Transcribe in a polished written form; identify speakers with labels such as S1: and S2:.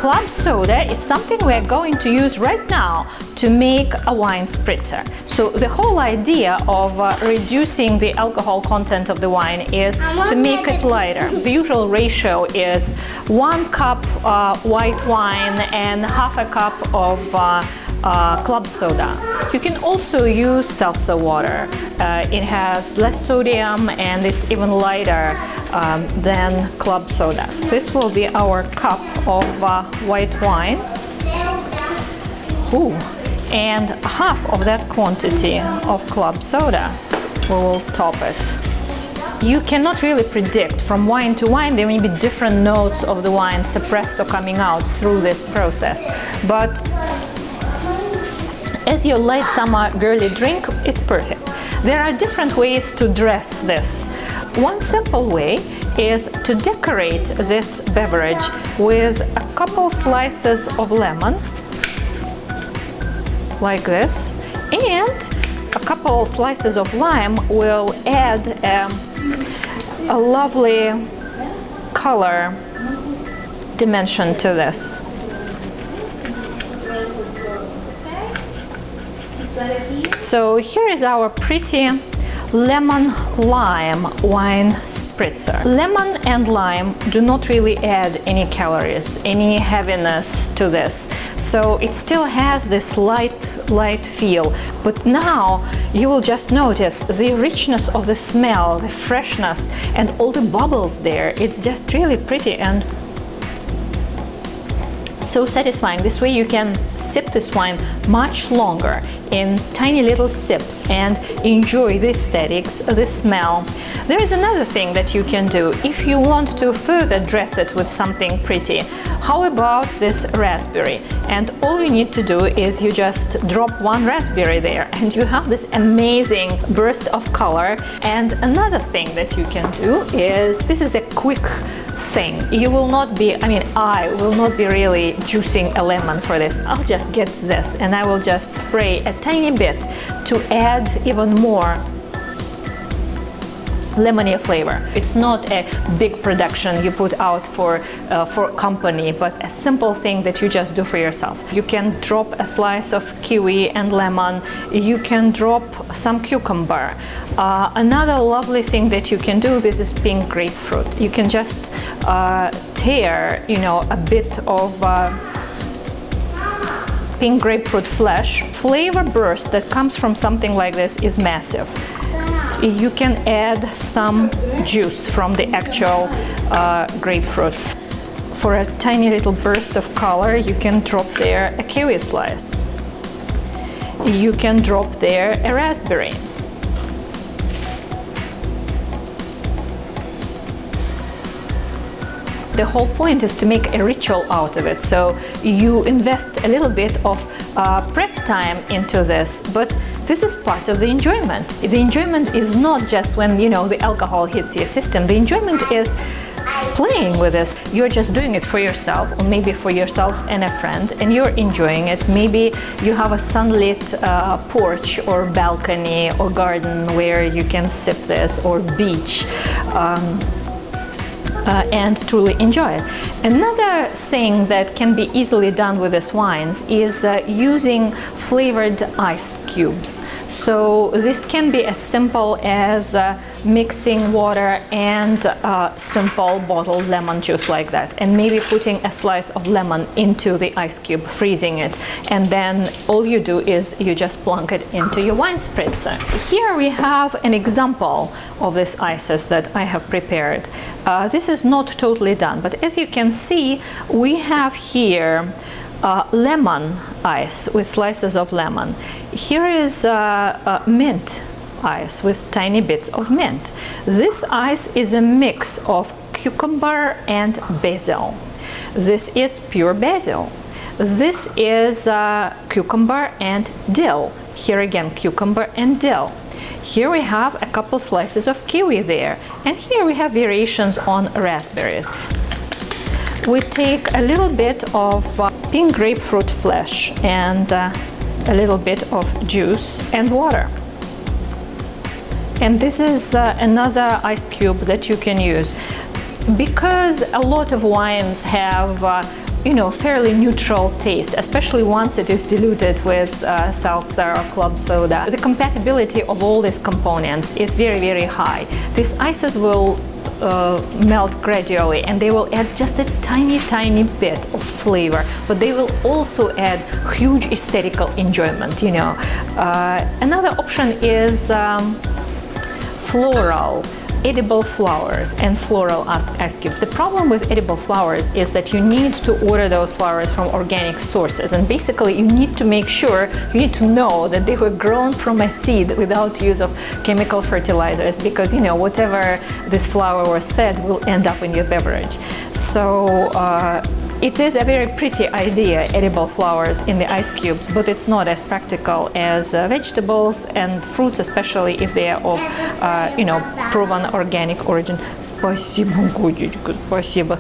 S1: Club soda is something we're going to use right now to make a wine spritzer. So the whole idea of reducing the alcohol content of the wine is to make it lighter. The usual ratio is 1 cup white wine and half a cup of club soda. You can also use seltzer water. It has less sodium and it's even lighter than club soda. This will be our cup of white wine. Ooh. And half of that quantity of club soda. We will top it. You cannot really predict from wine to wine. There may be different notes of the wine suppressed or coming out through this process. But as your light summer girly drink, it's perfect. There are different ways to dress this. One simple way is to decorate this beverage with a couple slices of lemon, like this, and a couple slices of lime will add a lovely color dimension to this. So here is our pretty lemon lime wine spritzer. Lemon and lime do not really add any calories, any heaviness to this. So it still has this light feel. But now you will just notice the richness of the smell, the freshness, and all the bubbles there. It's just really pretty and so satisfying. This way you can sip this wine much longer in tiny little sips and enjoy the aesthetics, the smell. There is another thing that you can do if you want to further dress it with something pretty. How about this raspberry? And all you need to do is you just drop 1 raspberry there and you have this amazing burst of color. And another thing that you can do is, this is a quick thing. You will not be, I will not be really juicing a lemon for this. I'll just get this and I will just spray a tiny bit to add even more lemony flavor. It's not a big production you put out for company, but a simple thing that you just do for yourself. You can drop a slice of kiwi and lemon. You can drop some cucumber. Another lovely thing that you can do, this is pink grapefruit. You can just tear, a bit of pink grapefruit flesh. Flavor burst that comes from something like this is massive. You can add some juice from the actual grapefruit. For a tiny little burst of color, you can drop there a kiwi slice. You can drop there a raspberry. The whole point is to make a ritual out of it. So you invest a little bit of prep time into this, but this is part of the enjoyment. The enjoyment is not just when, the alcohol hits your system. The enjoyment is playing with this. You're just doing it for yourself, or maybe for yourself and a friend, and you're enjoying it. Maybe you have a sunlit porch or balcony or garden where you can sip this, or beach. And truly enjoy it. Another thing that can be easily done with these wines is using flavored ice cubes. So this can be as simple as mixing water and simple bottled lemon juice like that, and maybe putting a slice of lemon into the ice cube, freezing it, and then all you do is you just plunk it into your wine spritzer. Here we have an example of these ices that I have prepared. This is not totally done, but as you can see, we have here lemon ice with slices of lemon. Here is mint ice with tiny bits of mint. This ice is a mix of cucumber and basil. This is pure basil. This is cucumber and dill. Here again, cucumber and dill. Here we have a couple slices of kiwi there, and here we have variations on raspberries. We take a little bit of pink grapefruit flesh and a little bit of juice and water. And this is another ice cube that you can use. Because a lot of wines have fairly neutral taste, especially once it is diluted with seltzer or club soda. The compatibility of all these components is very, very high. These ices will melt gradually, and they will add just a tiny bit of flavor, but they will also add huge aesthetical enjoyment. Another option is floral, edible flowers and floral ice cubes. The problem with edible flowers is that you need to order those flowers from organic sources, and basically you need to know that they were grown from a seed without use of chemical fertilizers, because whatever this flower was fed will end up in your beverage. So it is a very pretty idea, edible flowers in the ice cubes, but it's not as practical as vegetables and fruits, especially if they are of proven organic origin. Спасибо, Гудечка, спасибо.